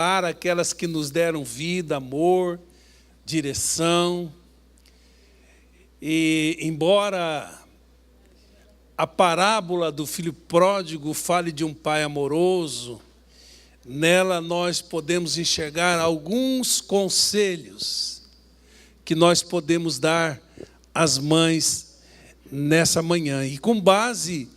aquelas que nos deram vida, amor, direção. E embora a parábola do filho pródigo fale de um pai amoroso, nela nós podemos enxergar alguns conselhos que nós podemos dar às mães nessa manhã. E com base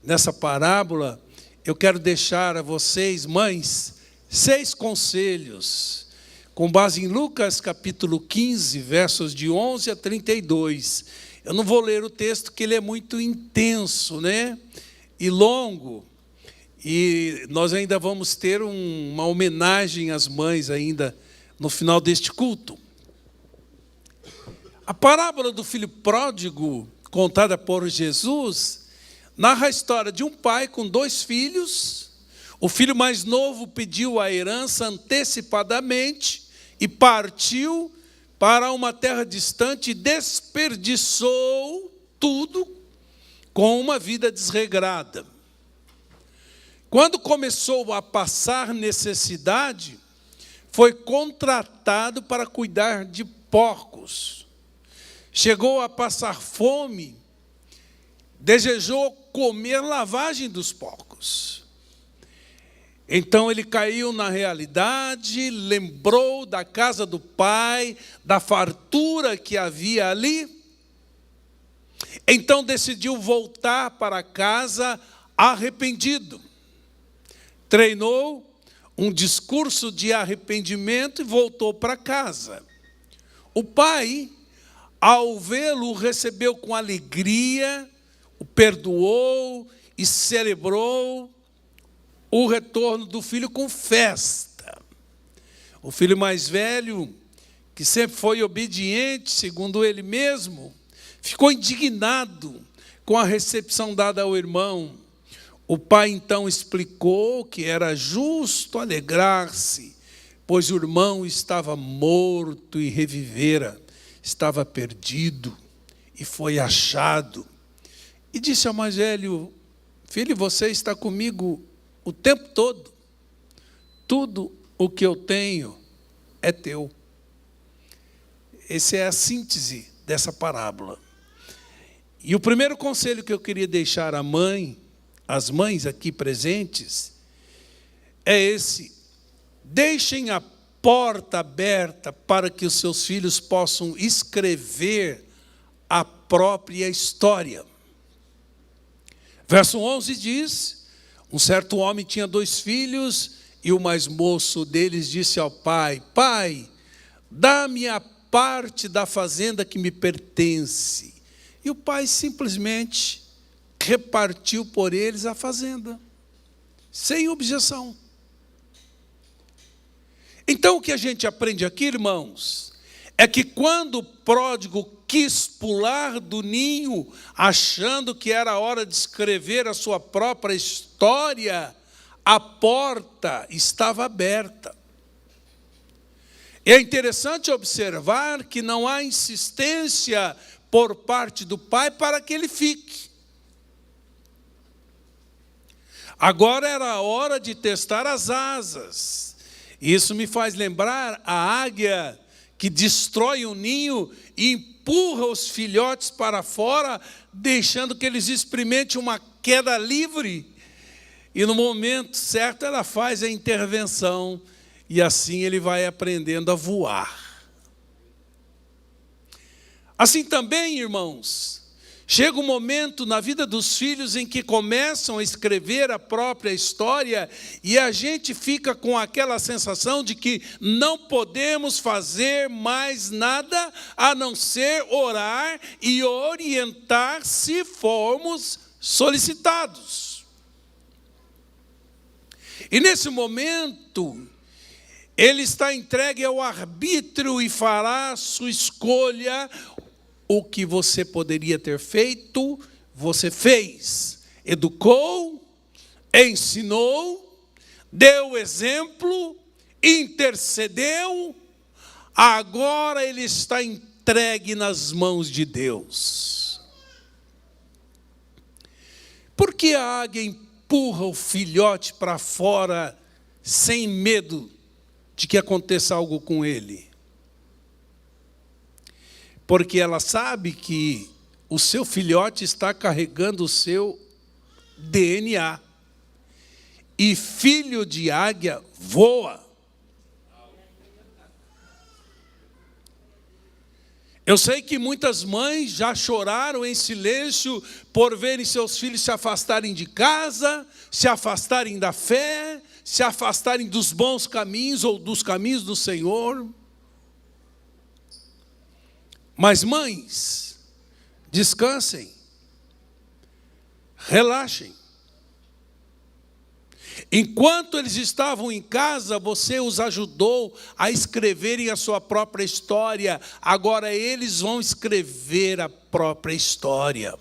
nessa parábola, eu quero deixar a vocês, mães, 6 conselhos, com base em Lucas capítulo 15, versos de 11 a 32. Eu não vou ler o texto, porque ele é muito intenso, né? E longo. E nós ainda vamos ter uma homenagem às mães ainda no final deste culto. A parábola do filho pródigo, contada por Jesus, narra a história de um pai com 2 filhos. O filho mais novo pediu a herança antecipadamente e partiu para uma terra distante e desperdiçou tudo com uma vida desregrada. Quando começou a passar necessidade, foi contratado para cuidar de porcos. Chegou a passar fome, desejou comer lavagem dos porcos. Então ele caiu na realidade, lembrou da casa do pai, da fartura que havia ali. Então decidiu voltar para casa arrependido. Treinou um discurso de arrependimento e voltou para casa. O pai, ao vê-lo, o recebeu com alegria, o perdoou e celebrou o retorno do filho com festa. O filho mais velho, que sempre foi obediente, segundo ele mesmo, ficou indignado com a recepção dada ao irmão. O pai então explicou que era justo alegrar-se, pois o irmão estava morto e revivera, estava perdido e foi achado. E disse ao mais velho: filho, você está comigo o tempo todo. Tudo o que eu tenho é teu. Essa é a síntese dessa parábola. E o primeiro conselho que eu queria deixar às mães aqui presentes, é esse: deixem a porta aberta para que os seus filhos possam escrever a própria história. Verso 11 diz: um certo homem tinha 2 filhos, e o mais moço deles disse ao pai: pai, dá-me a parte da fazenda que me pertence. E o pai simplesmente repartiu por eles a fazenda, sem objeção. Então o que a gente aprende aqui, irmãos, é que quando o pródigo quis pular do ninho, achando que era a hora de escrever a sua própria história, a porta estava aberta. É interessante observar que não há insistência por parte do pai para que ele fique. Agora era a hora de testar as asas. Isso me faz lembrar a águia que destrói o ninho e empurra os filhotes para fora, deixando que eles experimentem uma queda livre. E no momento certo ela faz a intervenção e assim ele vai aprendendo a voar. Assim também, irmãos, chega um momento na vida dos filhos em que começam a escrever a própria história e a gente fica com aquela sensação de que não podemos fazer mais nada a não ser orar e orientar se formos solicitados. E nesse momento, ele está entregue ao arbítrio e fará a sua escolha. O que você poderia ter feito, você fez. Educou, ensinou, deu exemplo, intercedeu. Agora ele está entregue nas mãos de Deus. Por que a águia empurra o filhote para fora sem medo de que aconteça algo com ele. Porque ela sabe que o seu filhote está carregando o seu DNA. E filho de águia voa. Eu sei que muitas mães já choraram em silêncio por verem seus filhos se afastarem de casa, se afastarem da fé, se afastarem dos bons caminhos ou dos caminhos do Senhor. Mas mães, descansem, relaxem. Enquanto eles estavam em casa, você os ajudou a escreverem a sua própria história. Agora eles vão escrever a própria história.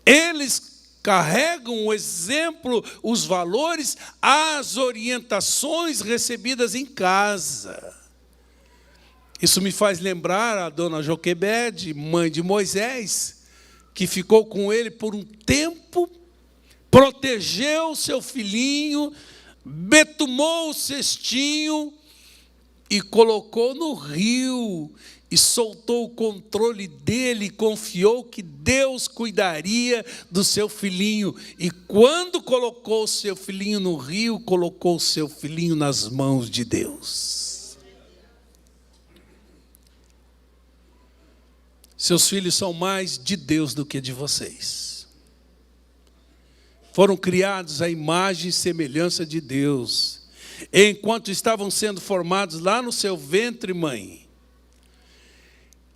Eles carregam o exemplo, os valores, as orientações recebidas em casa. Isso me faz lembrar a dona Joquebede, mãe de Moisés, que ficou com ele por um tempo, protegeu seu filhinho, betumou o cestinho e colocou no rio e soltou o controle dele, confiou que Deus cuidaria do seu filhinho. E quando colocou o seu filhinho no rio, colocou o seu filhinho nas mãos de Deus. Seus filhos são mais de Deus do que de vocês. Foram criados à imagem e semelhança de Deus. Enquanto estavam sendo formados lá no seu ventre, mãe,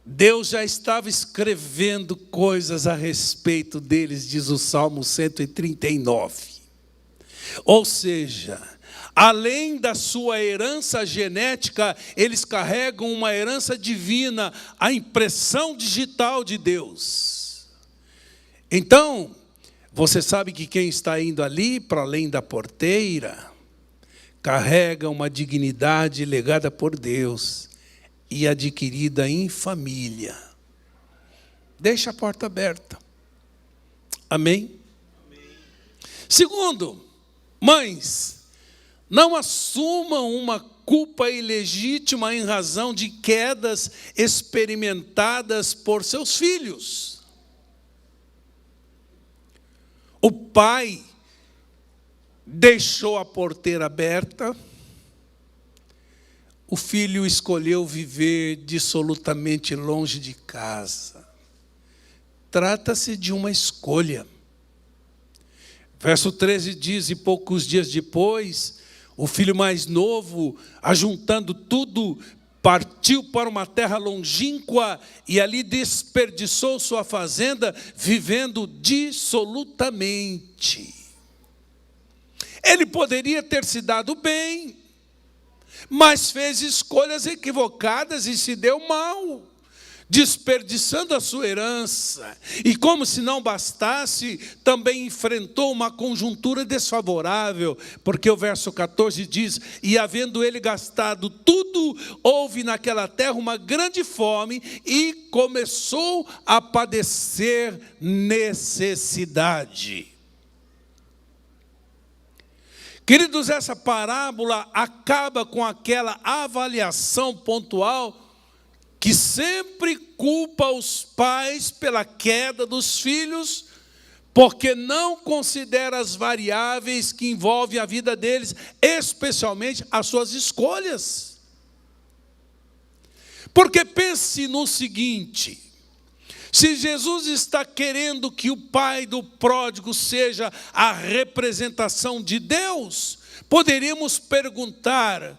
Deus já estava escrevendo coisas a respeito deles, diz o Salmo 139. Ou seja, além da sua herança genética, eles carregam uma herança divina, a impressão digital de Deus. Então, você sabe que quem está indo ali, para além da porteira, carrega uma dignidade legada por Deus e adquirida em família. Deixa a porta aberta. Amém? Amém. Segundo, mães, não assumam uma culpa ilegítima em razão de quedas experimentadas por seus filhos. O pai deixou a porteira aberta, o filho escolheu viver dissolutamente longe de casa. Trata-se de uma escolha. Verso 13 diz: e poucos dias depois, o filho mais novo, ajuntando tudo, partiu para uma terra longínqua e ali desperdiçou sua fazenda, vivendo dissolutamente. Ele poderia ter se dado bem, mas fez escolhas equivocadas e se deu mal, desperdiçando a sua herança. E como se não bastasse, também enfrentou uma conjuntura desfavorável, porque o verso 14 diz: e havendo ele gastado tudo, houve naquela terra uma grande fome e começou a padecer necessidade. Queridos, essa parábola acaba com aquela avaliação pontual que sempre culpa os pais pela queda dos filhos, porque não considera as variáveis que envolvem a vida deles, especialmente as suas escolhas. Porque pense no seguinte: se Jesus está querendo que o pai do pródigo seja a representação de Deus, poderíamos perguntar: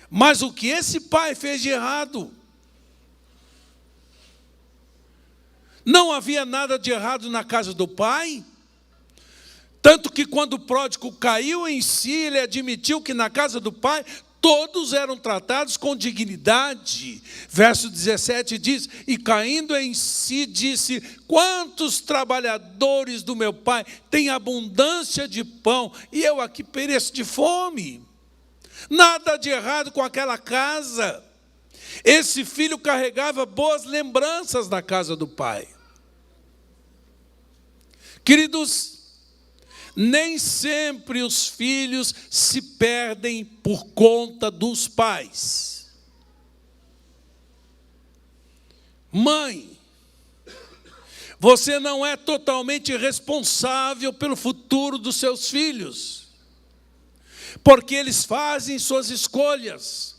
mas o que esse pai fez de errado? Não havia nada de errado na casa do pai? Tanto que quando o pródigo caiu em si, ele admitiu que na casa do pai todos eram tratados com dignidade. Verso 17 diz: e caindo em si disse: quantos trabalhadores do meu pai têm abundância de pão, e eu aqui pereço de fome. Nada de errado com aquela casa. Esse filho carregava boas lembranças da casa do pai. Queridos, nem sempre os filhos se perdem por conta dos pais. Mãe, você não é totalmente responsável pelo futuro dos seus filhos, porque eles fazem suas escolhas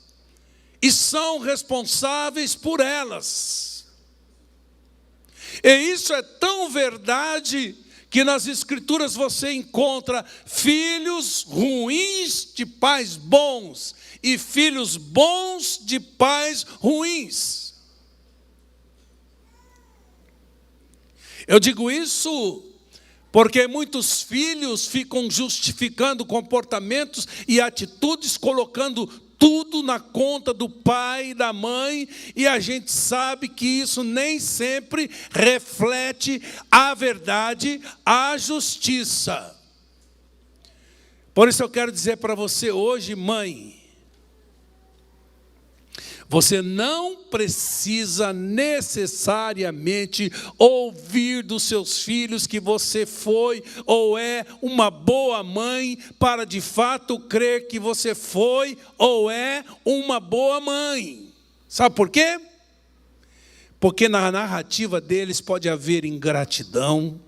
e são responsáveis por elas. E isso é tão verdade que nas Escrituras você encontra filhos ruins de pais bons e filhos bons de pais ruins. Eu digo isso porque muitos filhos ficam justificando comportamentos e atitudes, colocando tudo na conta do pai e da mãe, e a gente sabe que isso nem sempre reflete a verdade, a justiça. Por isso eu quero dizer para você hoje, mãe, você não precisa necessariamente ouvir dos seus filhos que você foi ou é uma boa mãe para de fato crer que você foi ou é uma boa mãe. Sabe por quê? Porque na narrativa deles pode haver ingratidão,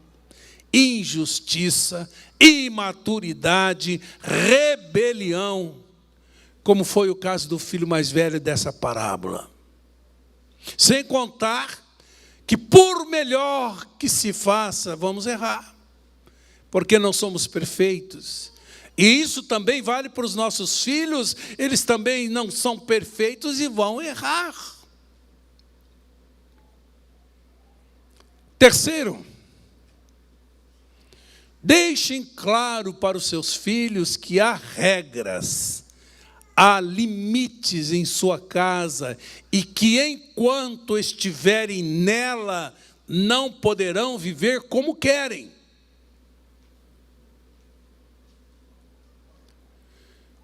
injustiça, imaturidade, rebelião, como foi o caso do filho mais velho dessa parábola. Sem contar que por melhor que se faça, vamos errar, porque não somos perfeitos. E isso também vale para os nossos filhos, eles também não são perfeitos e vão errar. Terceiro, deixem claro para os seus filhos que há regras, há limites em sua casa e que enquanto estiverem nela, não poderão viver como querem.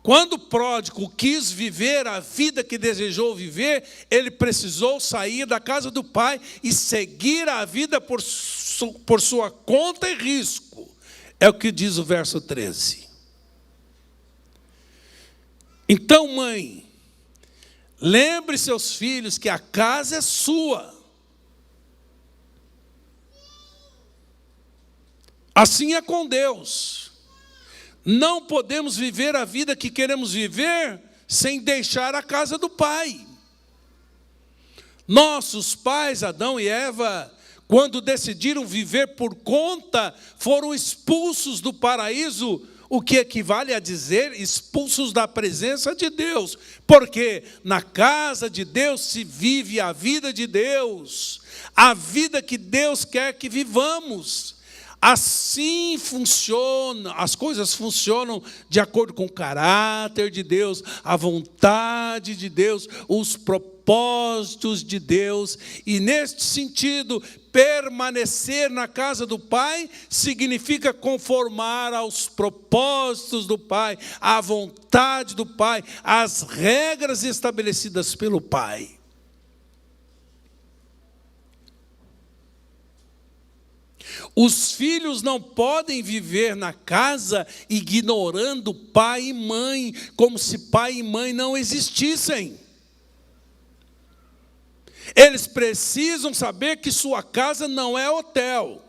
Quando o pródigo quis viver a vida que desejou viver, ele precisou sair da casa do pai e seguir a vida por sua conta e risco. É o que diz o verso 13. Então, mãe, lembre seus filhos que a casa é sua. Assim é com Deus. Não podemos viver a vida que queremos viver sem deixar a casa do Pai. Nossos pais, Adão e Eva, quando decidiram viver por conta, foram expulsos do paraíso, o que equivale a dizer expulsos da presença de Deus. Porque na casa de Deus se vive a vida de Deus, a vida que Deus quer que vivamos. Assim funciona, as coisas funcionam de acordo com o caráter de Deus, a vontade de Deus, os propósitos de Deus. E neste sentido, permanecer na casa do Pai significa conformar aos propósitos do Pai, à vontade do Pai, às regras estabelecidas pelo Pai. Os filhos não podem viver na casa ignorando pai e mãe, como se pai e mãe não existissem. Eles precisam saber que sua casa não é hotel.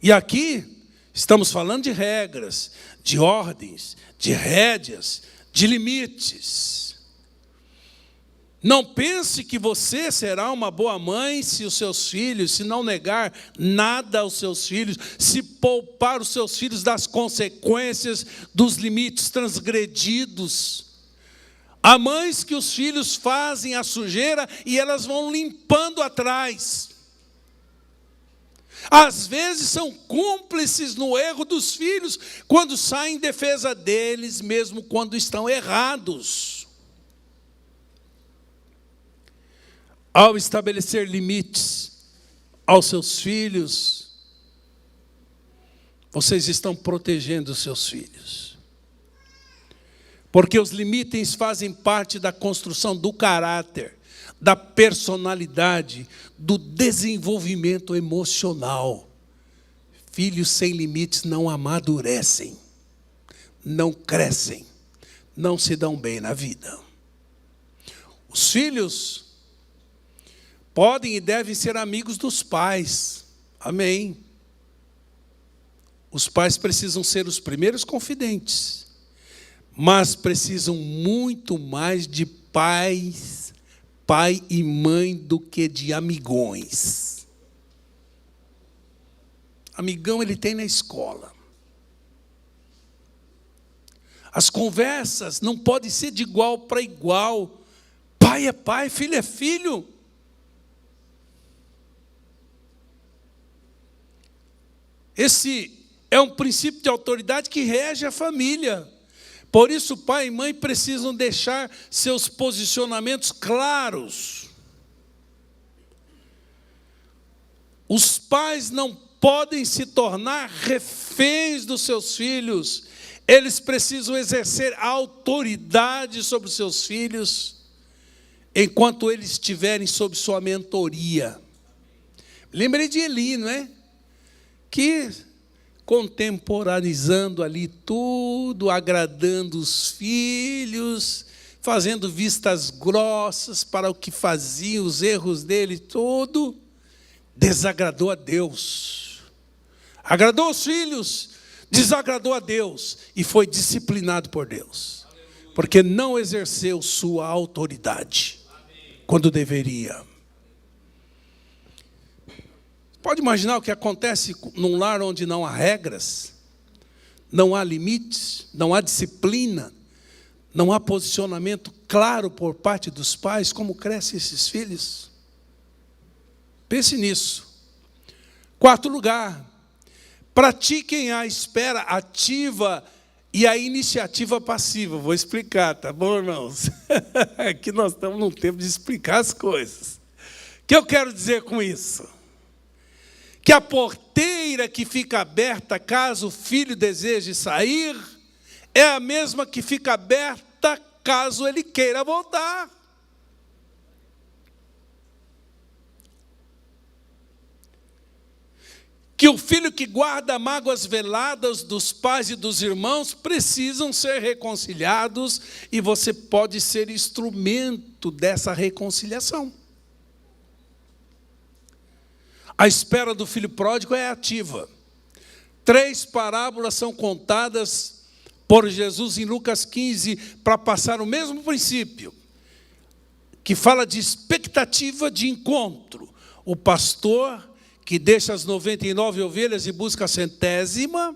E aqui estamos falando de regras, de ordens, de rédeas, de limites. Não pense que você será uma boa mãe se os seus filhos, se não negar nada aos seus filhos, se poupar os seus filhos das consequências dos limites transgredidos. Há mães que os filhos fazem a sujeira e elas vão limpando atrás. Às vezes são cúmplices no erro dos filhos, quando saem em defesa deles, mesmo quando estão errados. Ao estabelecer limites aos seus filhos, vocês estão protegendo os seus filhos. Porque os limites fazem parte da construção do caráter, da personalidade, do desenvolvimento emocional. Filhos sem limites não amadurecem, não crescem, não se dão bem na vida. Os filhos podem e devem ser amigos dos pais. Amém. Os pais precisam ser os primeiros confidentes, mas precisam muito mais de pai e mãe do que de amigões. Amigão ele tem na escola. As conversas não podem ser de igual para igual. Pai é pai, filho é filho. Esse é um princípio de autoridade que rege a família. Por isso, pai e mãe precisam deixar seus posicionamentos claros. Os pais não podem se tornar reféns dos seus filhos. Eles precisam exercer autoridade sobre os seus filhos, enquanto eles estiverem sob sua mentoria. Lembrei de Eli, não é? Que contemporaneizando ali tudo, agradando os filhos, fazendo vistas grossas para o que fazia, os erros dele, tudo, desagradou a Deus. Agradou os filhos, desagradou a Deus e foi disciplinado por Deus, porque não exerceu sua autoridade quando deveria. Pode imaginar o que acontece num lar onde não há regras, não há limites, não há disciplina, não há posicionamento claro por parte dos pais, como crescem esses filhos? Pense nisso. Quarto lugar, pratiquem a espera ativa e a iniciativa passiva. Vou explicar, tá bom, irmãos? Aqui nós estamos num tempo de explicar as coisas. O que eu quero dizer com isso? Que a porteira que fica aberta caso o filho deseje sair, é a mesma que fica aberta caso ele queira voltar. Que o filho que guarda mágoas veladas dos pais e dos irmãos precisam ser reconciliados e você pode ser instrumento dessa reconciliação. A espera do filho pródigo é ativa. 3 parábolas são contadas por Jesus em Lucas 15 para passar o mesmo princípio, que fala de expectativa de encontro. O pastor que deixa as 99 ovelhas e busca a 100ª,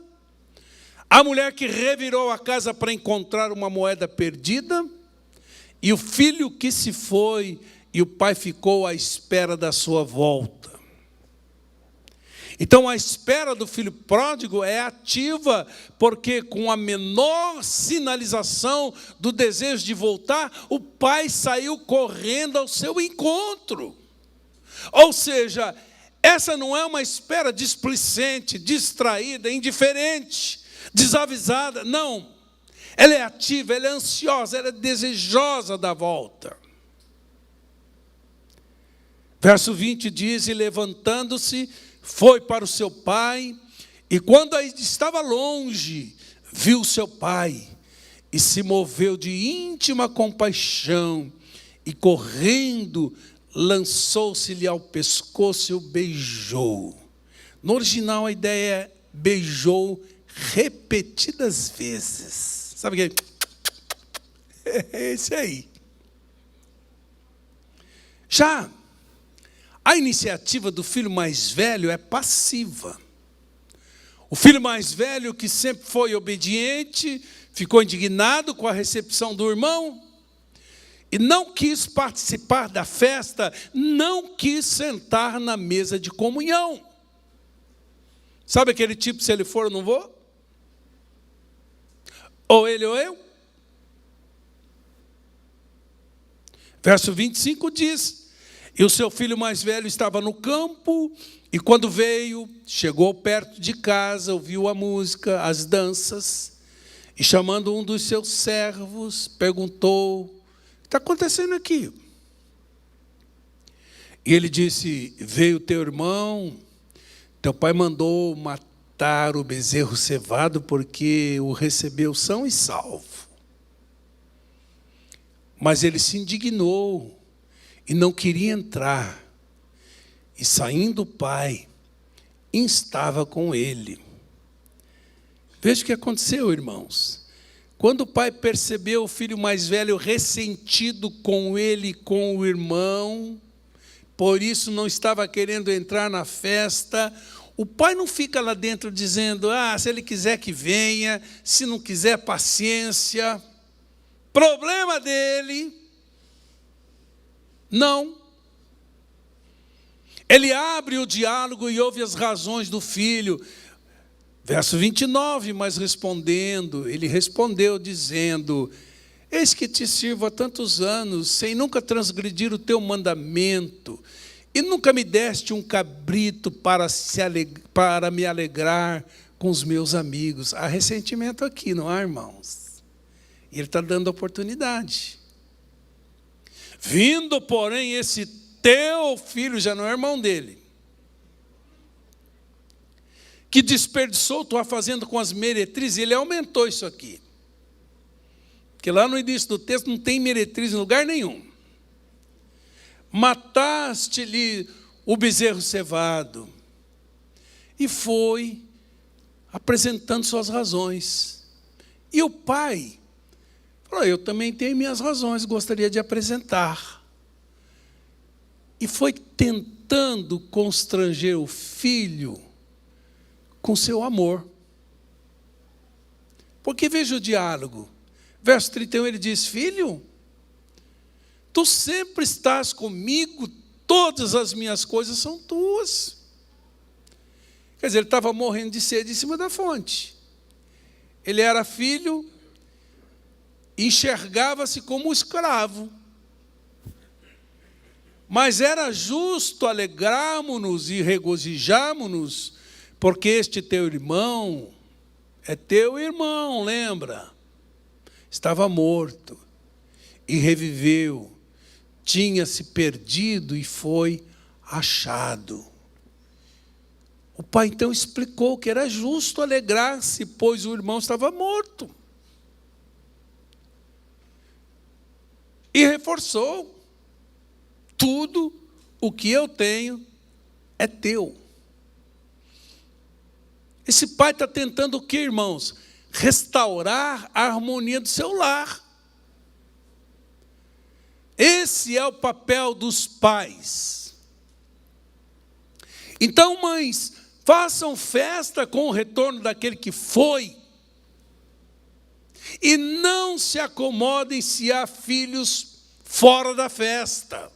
a mulher que revirou a casa para encontrar uma moeda perdida, e o filho que se foi e o pai ficou à espera da sua volta. Então, a espera do filho pródigo é ativa, porque com a menor sinalização do desejo de voltar, o pai saiu correndo ao seu encontro. Ou seja, essa não é uma espera displicente, distraída, indiferente, desavisada. Não. Ela é ativa, ela é ansiosa, ela é desejosa da volta. Verso 20 diz: e levantando-se, foi para o seu pai, e quando ainda estava longe, viu seu pai, e se moveu de íntima compaixão, e correndo, lançou-se-lhe ao pescoço e o beijou. No original a ideia é beijou repetidas vezes. Sabe o que é? É esse aí. Já a iniciativa do filho mais velho é passiva. O filho mais velho, que sempre foi obediente, ficou indignado com a recepção do irmão e não quis participar da festa, não quis sentar na mesa de comunhão. Sabe aquele tipo, se ele for, eu não vou? Ou ele ou eu? Verso 25 diz: e o seu filho mais velho estava no campo, e quando veio, chegou perto de casa, ouviu a música, as danças, e chamando um dos seus servos, perguntou: o que está acontecendo aqui? E ele disse: veio teu irmão, teu pai mandou matar o bezerro cevado porque o recebeu são e salvo. Mas ele se indignou e não queria entrar. E saindo o pai, instava com ele. Veja o que aconteceu, irmãos. Quando o pai percebeu o filho mais velho ressentido com ele e com o irmão, por isso não estava querendo entrar na festa, o pai não fica lá dentro dizendo: se ele quiser que venha, se não quiser, paciência, problema dele. Não. Ele abre o diálogo e ouve as razões do filho. Verso 29, mas respondendo, ele respondeu dizendo: eis que te sirvo há tantos anos, sem nunca transgredir o teu mandamento, e nunca me deste um cabrito para me alegrar com os meus amigos. Há ressentimento aqui, não há, irmãos? E ele está dando oportunidade. Vindo, porém, esse teu filho, já não é irmão dele, que desperdiçou tua fazenda com as meretrizes, ele aumentou isso aqui. Porque lá no início do texto não tem meretriz em lugar nenhum. Mataste-lhe o bezerro cevado. E foi apresentando suas razões. E o pai falou: eu também tenho minhas razões, gostaria de apresentar. E foi tentando constranger o filho com seu amor. Porque veja o diálogo. Verso 31, ele diz: filho, tu sempre estás comigo, todas as minhas coisas são tuas. Quer dizer, ele estava morrendo de sede em cima da fonte. Ele era filho, enxergava-se como escravo. Mas era justo alegrarmos-nos e regozijarmos-nos, porque este teu irmão é teu irmão, lembra? Estava morto e reviveu, tinha se perdido e foi achado. O pai então explicou que era justo alegrar-se, pois o irmão estava morto. E reforçou: tudo o que eu tenho é teu. Esse pai está tentando o quê, irmãos? Restaurar a harmonia do seu lar. Esse é o papel dos pais. Então, mães, façam festa com o retorno daquele que foi. E não se acomodem se há filhos fora da festa.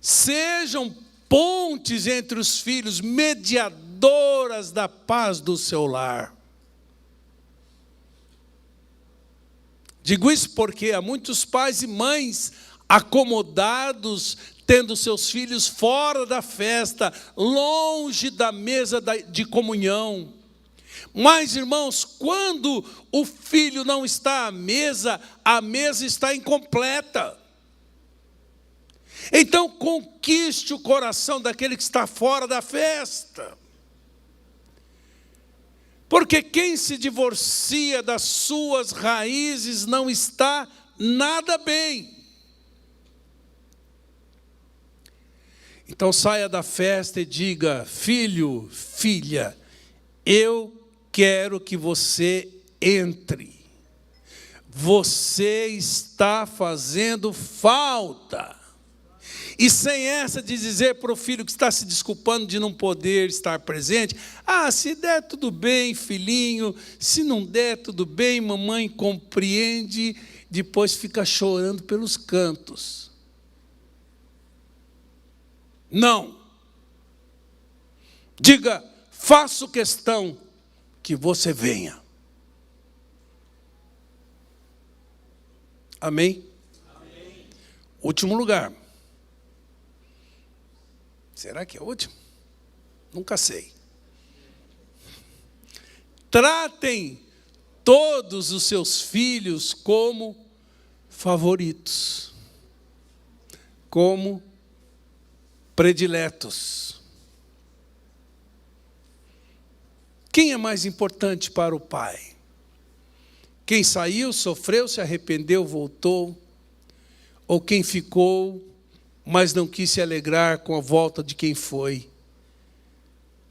Sejam pontes entre os filhos, mediadoras da paz do seu lar. Digo isso porque há muitos pais e mães acomodados, tendo seus filhos fora da festa, longe da mesa de comunhão. Mas, irmãos, quando o filho não está à mesa, a mesa está incompleta. Então, conquiste o coração daquele que está fora da festa. Porque quem se divorcia das suas raízes não está nada bem. Então, saia da festa e diga: filho, filha, eu quero que você entre. Você está fazendo falta. E sem essa de dizer para o filho que está se desculpando de não poder estar presente: se der tudo bem, filhinho, se não der tudo bem, mamãe compreende, depois fica chorando pelos cantos. Não. Diga: faço questão que você venha. Amém? Amém. Último lugar. Será que é o último? Nunca sei. Tratem todos os seus filhos como favoritos. como prediletos. Quem é mais importante para o pai? Quem saiu, sofreu, se arrependeu, voltou? Ou quem ficou, mas não quis se alegrar com a volta de quem foi?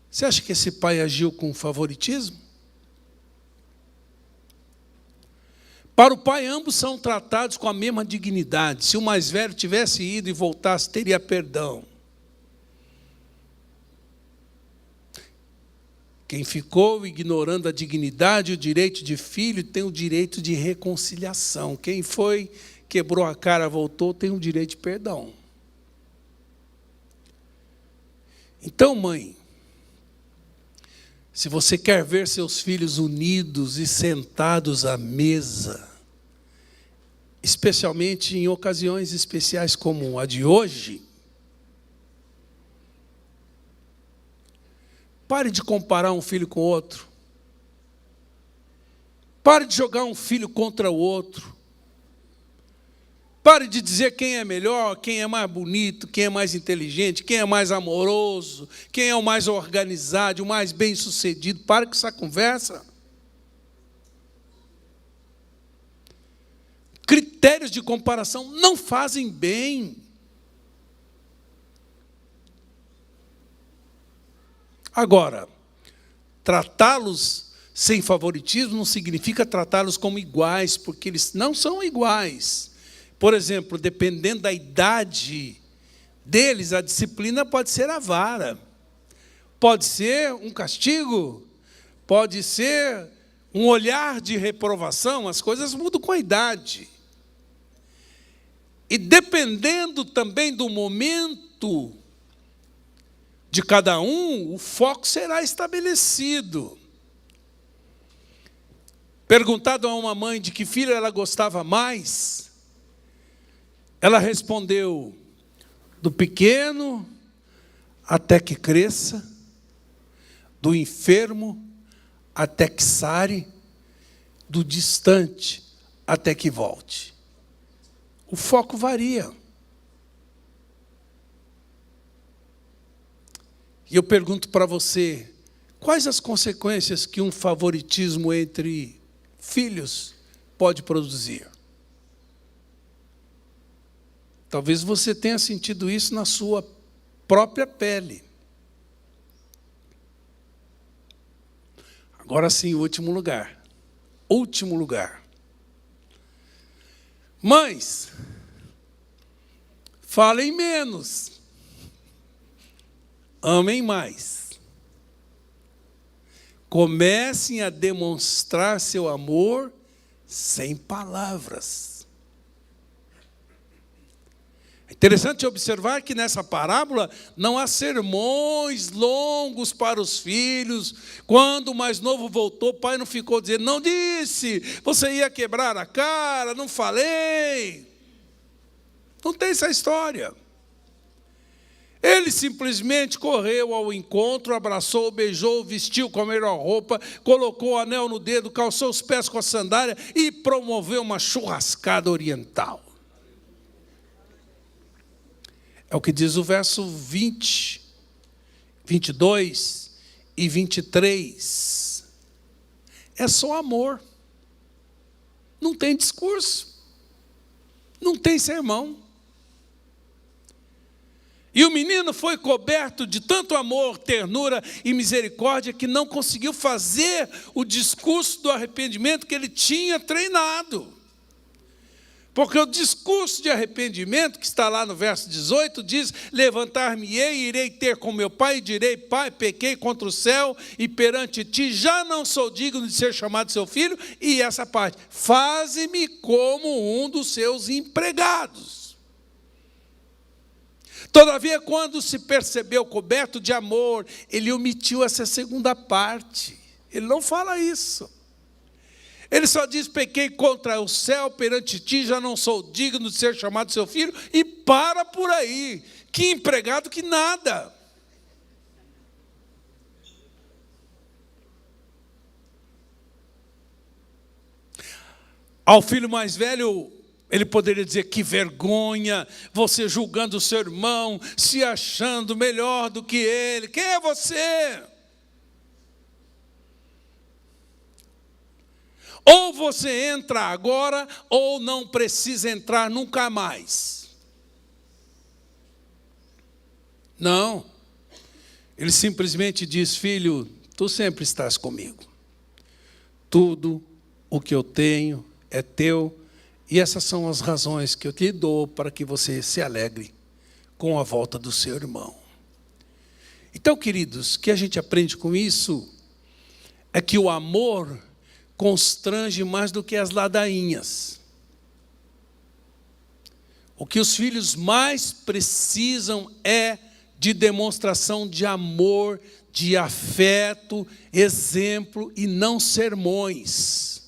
Você acha que esse pai agiu com favoritismo? Para o pai, ambos são tratados com a mesma dignidade. Se o mais velho tivesse ido e voltasse, teria perdão. Quem ficou ignorando a dignidade e o direito de filho tem o direito de reconciliação. Quem foi, quebrou a cara, voltou, tem o direito de perdão. Então, mãe, se você quer ver seus filhos unidos e sentados à mesa, especialmente em ocasiões especiais como a de hoje, pare de comparar um filho com o outro. Pare de jogar um filho contra o outro. Pare de dizer quem é melhor, quem é mais bonito, quem é mais inteligente, quem é mais amoroso, quem é o mais organizado, o mais bem-sucedido. Pare com essa conversa. Critérios de comparação não fazem bem. Agora, tratá-los sem favoritismo não significa tratá-los como iguais, porque eles não são iguais. Por exemplo, dependendo da idade deles, a disciplina pode ser a vara, pode ser um castigo, pode ser um olhar de reprovação, as coisas mudam com a idade. E dependendo também do momento de cada um, o foco será estabelecido. Perguntado a uma mãe de que filho ela gostava mais, ela respondeu: do pequeno até que cresça, do enfermo até que sare, do distante até que volte. O foco varia. E eu pergunto para você, quais as consequências que um favoritismo entre filhos pode produzir? Talvez você tenha sentido isso na sua própria pele. Agora sim, último lugar. Último lugar. Mães, falem menos. Amem mais. Comecem a demonstrar seu amor sem palavras. É interessante observar que nessa parábola não há sermões longos para os filhos. Quando o mais novo voltou, o pai não ficou dizendo: não disse, você ia quebrar a cara, não falei. Não tem essa história. Ele simplesmente correu ao encontro, abraçou, beijou, vestiu com a melhor roupa, colocou o anel no dedo, calçou os pés com a sandália e promoveu uma churrascada oriental. É o que diz o verso 20, 22 e 23. É só amor. Não tem discurso. Não tem sermão. E o menino foi coberto de tanto amor, ternura e misericórdia que não conseguiu fazer o discurso do arrependimento que ele tinha treinado. Porque o discurso de arrependimento, que está lá no verso 18, diz: levantar-me-ei e irei ter com meu pai, e direi: pai, pequei contra o céu e perante ti, já não sou digno de ser chamado seu filho. E essa parte: faze-me como um dos seus empregados. Todavia, quando se percebeu coberto de amor, ele omitiu essa segunda parte. Ele não fala isso. Ele só diz: pequei contra o céu, perante ti, já não sou digno de ser chamado seu filho, e para por aí. Que empregado que nada. Ao filho mais velho, Ele poderia dizer: que vergonha, você julgando o seu irmão, se achando melhor do que ele. Quem é você? Ou você entra agora, ou não precisa entrar nunca mais. Não. Ele simplesmente diz: filho, tu sempre estás comigo. Tudo o que eu tenho é teu, e essas são as razões que eu te dou para que você se alegre com a volta do seu irmão. Então, queridos, o que a gente aprende com isso é que o amor constrange mais do que as ladainhas. O que os filhos mais precisam é de demonstração de amor, de afeto, exemplo e não sermões.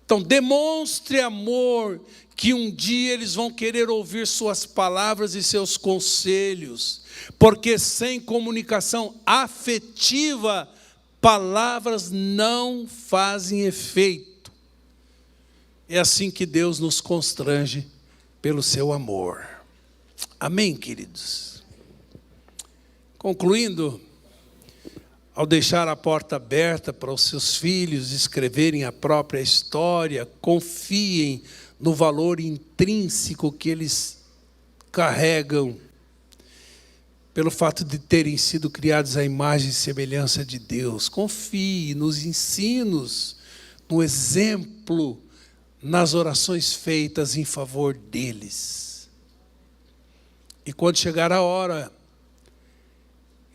Então, demonstre amor, que um dia eles vão querer ouvir suas palavras e seus conselhos, porque sem comunicação afetiva, palavras não fazem efeito. É assim que Deus nos constrange pelo seu amor. Amém, queridos? Concluindo, ao deixar a porta aberta para os seus filhos escreverem a própria história, confiem no valor intrínseco que eles carregam, pelo fato de terem sido criados à imagem e semelhança de Deus. Confie nos ensinos, no exemplo, nas orações feitas em favor deles. E quando chegar a hora,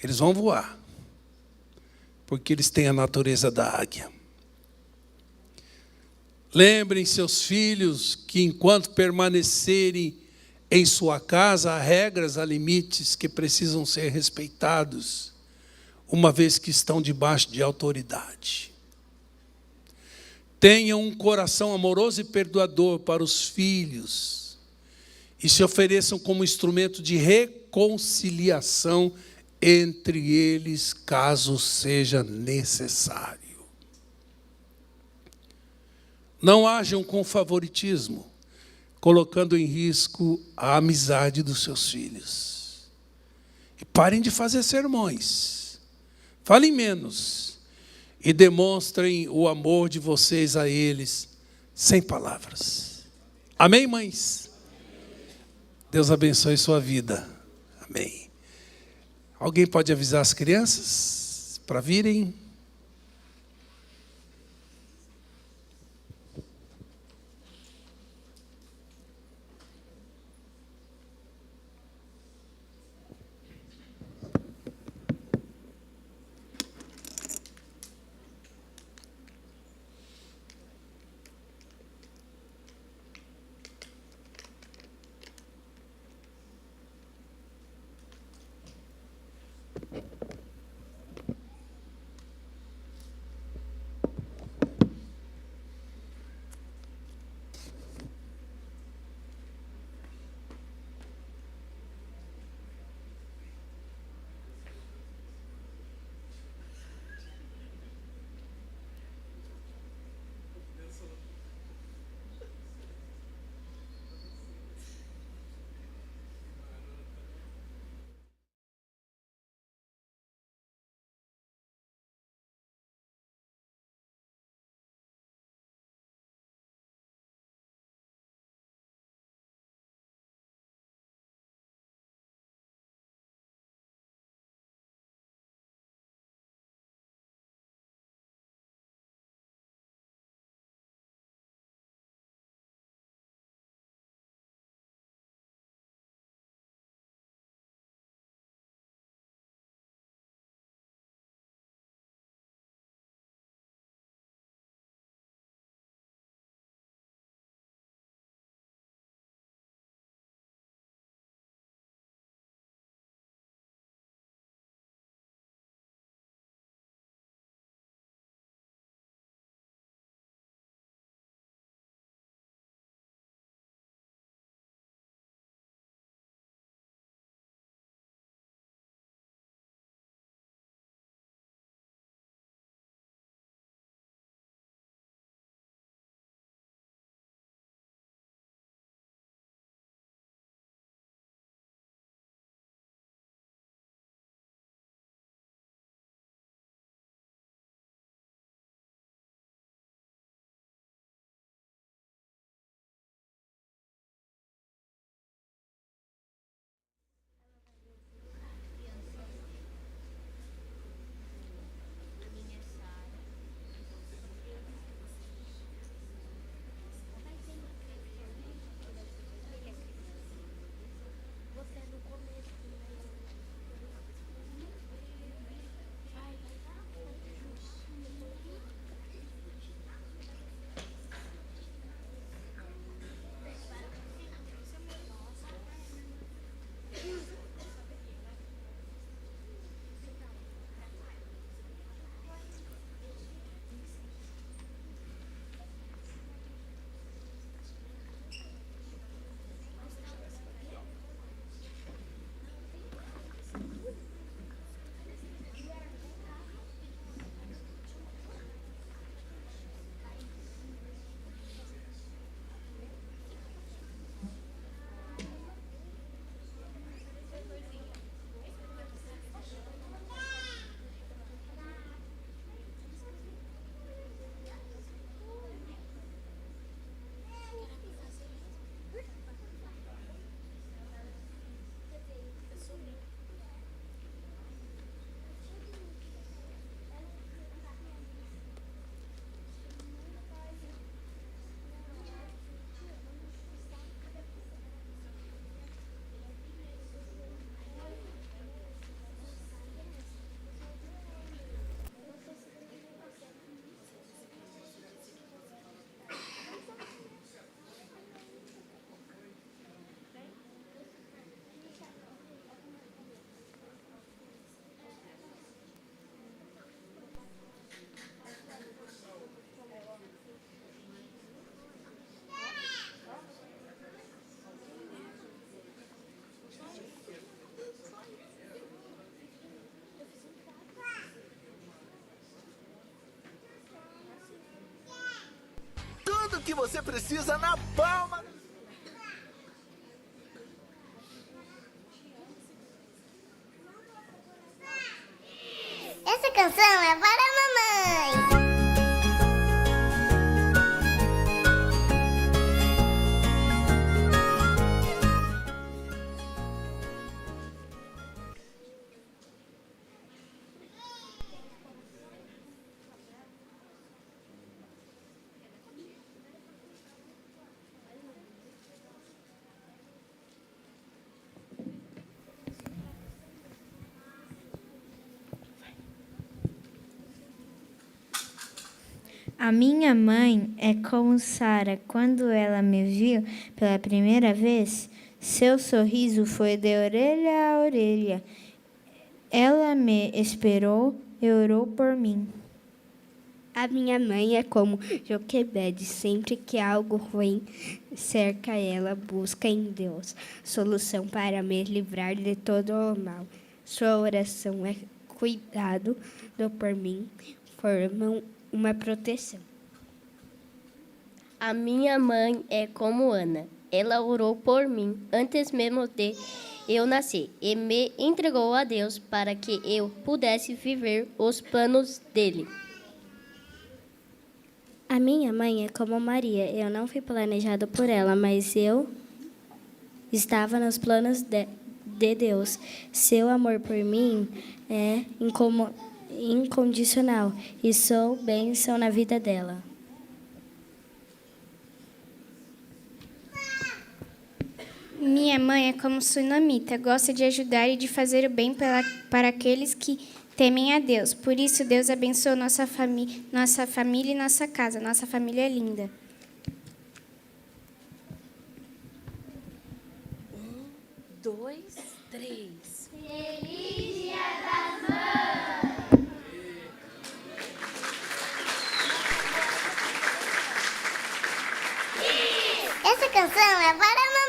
eles vão voar, porque eles têm a natureza da águia. Lembrem seus filhos que enquanto permanecerem em sua casa, há regras, há limites que precisam ser respeitados, uma vez que estão debaixo de autoridade. Tenham um coração amoroso e perdoador para os filhos e se ofereçam como instrumento de reconciliação entre eles, caso seja necessário. Não hajam com favoritismo, colocando em risco a amizade dos seus filhos. E parem de fazer sermões. Falem menos. E demonstrem o amor de vocês a eles, sem palavras. Amém, mães? Deus abençoe sua vida. Amém. Alguém pode avisar as crianças para virem? que você precisa na palma. Essa canção é para a mamãe. A minha mãe é como Sara. Quando ela me viu pela primeira vez, seu sorriso foi de orelha a orelha. Ela me esperou e orou por mim. A minha mãe é como Joquebede. Sempre que algo ruim cerca ela, busca em Deus solução para me livrar de todo o mal. Sua oração é cuidado por mim, formam uma proteção. A minha mãe é como Ana. Ela orou por mim antes mesmo de eu nascer e me entregou a Deus para que eu pudesse viver os planos dele. A minha mãe é como Maria. Eu não fui planejado por ela, mas eu estava nos planos de Deus. Seu amor por mim é incondicional e sou bênção na vida dela. Minha mãe é como sunamita, gosta de ajudar e de fazer o bem para aqueles que temem a Deus. Por isso, Deus abençoa nossa família e nossa casa. Nossa família é linda. 1, 2, 3. Feliz Dia das Mães! Essa canção é para a mamãe.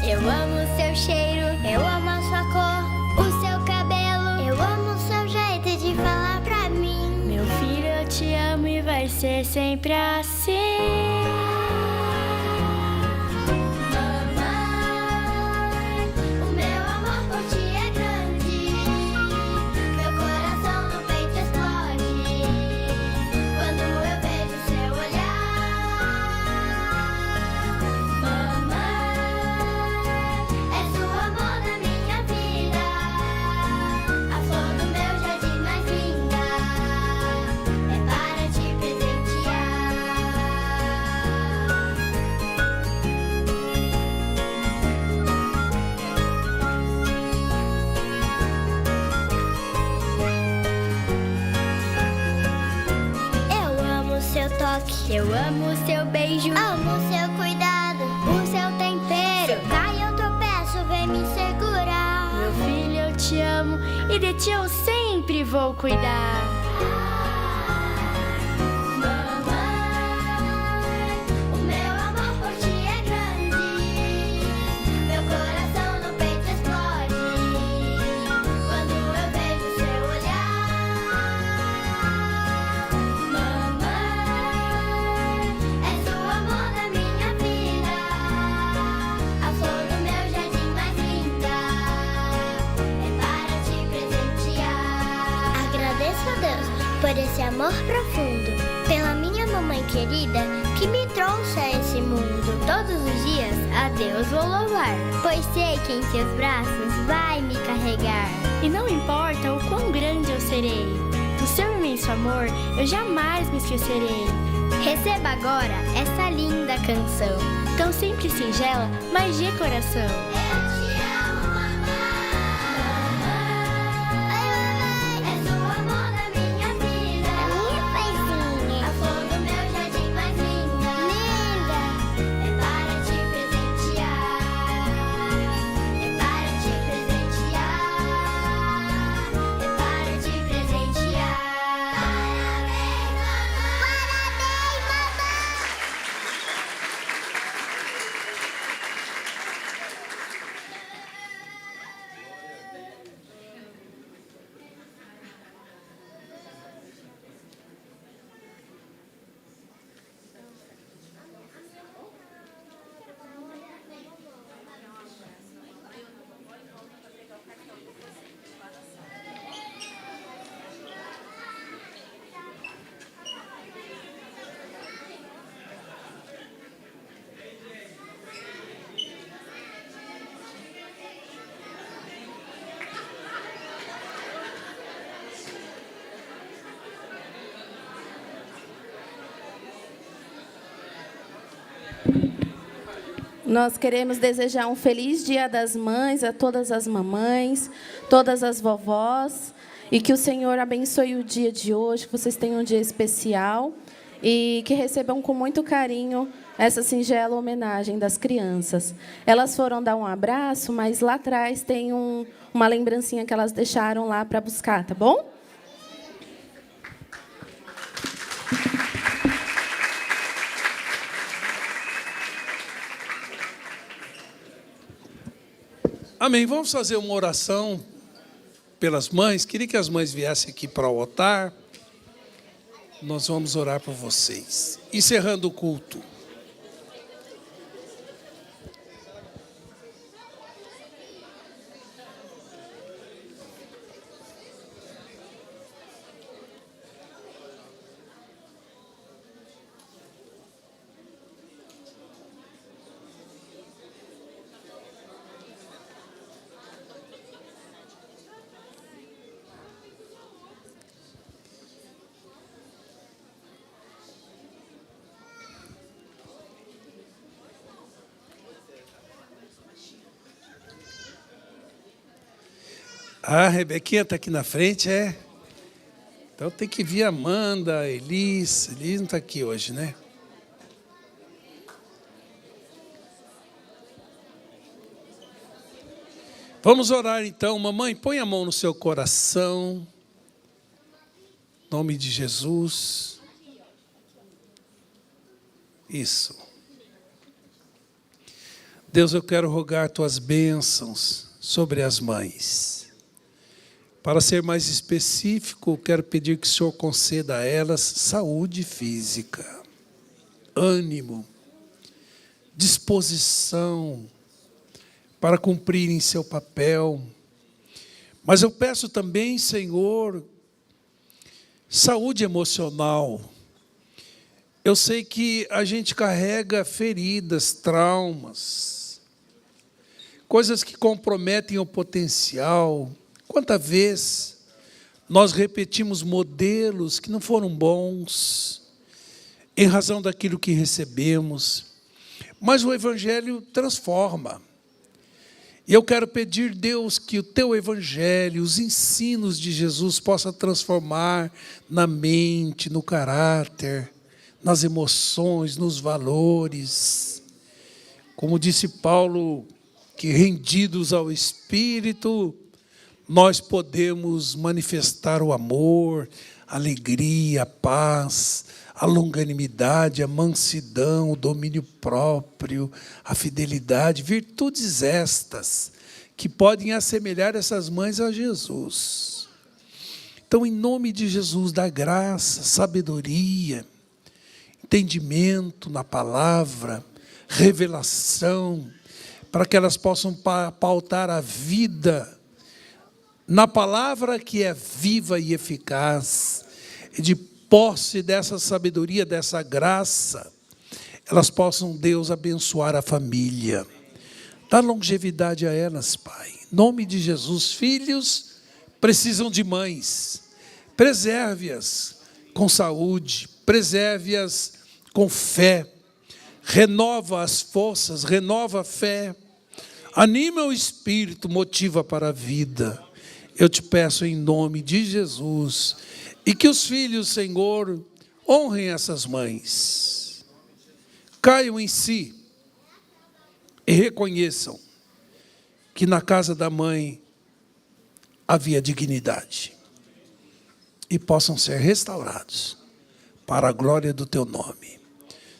Eu amo seu cheiro, eu amo a sua cor, o seu cabelo. Eu amo o seu jeito de falar pra mim. Meu filho, eu te amo e vai ser sempre assim. Eu amo o seu beijo, amo o seu cuidado, o seu tempero. Se eu caio, eu tropeço, vem me segurar. Meu filho, eu te amo e de ti eu sempre vou cuidar. Por esse amor profundo, pela minha mamãe querida que me trouxe a esse mundo. Todos os dias a Deus vou louvar, Pois sei que em seus braços vai me carregar. E não importa o quão grande eu serei, do seu imenso amor eu jamais me esquecerei. Receba agora essa linda canção. Tão simples e singela, mas de coração. Eu te amo, mamãe. Oi, mamãe. És o amor da minha vida. A minha paizinha. A flor do meu jardim mais linda. Linda. É para te presentear. É para te presentear. É para te presentear. Parabéns, mamãe. Nós queremos desejar um feliz Dia das Mães a todas as mamães, todas as vovós, e que o Senhor abençoe o dia de hoje, que vocês tenham um dia especial e que recebam com muito carinho essa singela homenagem das crianças. Elas foram dar um abraço, mas lá atrás tem uma lembrancinha que elas deixaram lá para buscar, tá bom? Amém. Vamos fazer uma oração pelas mães. Queria que as mães viessem aqui para o altar. Nós vamos orar por vocês. Encerrando o culto. A Rebequinha está aqui na frente, é? Então tem que vir a Amanda, a Elis. Elis não está aqui hoje, né? Vamos orar então. Mamãe, põe a mão no seu coração. Em nome de Jesus. Isso. Deus, eu quero rogar tuas bênçãos sobre as mães. Para ser mais específico, quero pedir que o Senhor conceda a elas saúde física, ânimo, disposição para cumprirem seu papel. Mas eu peço também, Senhor, saúde emocional. Eu sei que a gente carrega feridas, traumas, coisas que comprometem o potencial. Quanta vez nós repetimos modelos que não foram bons, em razão daquilo que recebemos, mas o Evangelho transforma. E eu quero pedir, Deus, que o teu Evangelho, os ensinos de Jesus possa transformar na mente, no caráter, nas emoções, nos valores. Como disse Paulo, que rendidos ao Espírito, nós podemos manifestar o amor, a alegria, a paz, a longanimidade, a mansidão, o domínio próprio, a fidelidade, virtudes estas que podem assemelhar essas mães a Jesus. Então, em nome de Jesus, dá graça, sabedoria, entendimento na palavra, revelação, para que elas possam pautar a vida na palavra que é viva e eficaz, e de posse dessa sabedoria, dessa graça, elas possam, Deus, abençoar a família. Dá longevidade a elas, Pai. Em nome de Jesus, filhos precisam de mães. Preserve-as com saúde, preserve-as com fé, renova as forças, renova a fé, anima o espírito, motiva para a vida. Eu te peço em nome de Jesus, e que os filhos, Senhor, honrem essas mães, caiam em si e reconheçam que na casa da mãe havia dignidade, e possam ser restaurados para a glória do teu nome.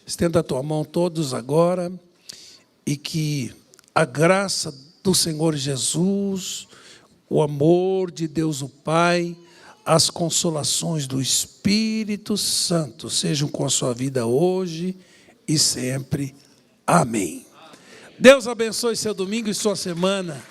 Estenda a tua mão todos agora, e que a graça do Senhor Jesus, o amor de Deus o Pai, as consolações do Espírito Santo sejam com a sua vida hoje e sempre. Amém. Deus abençoe seu domingo e sua semana.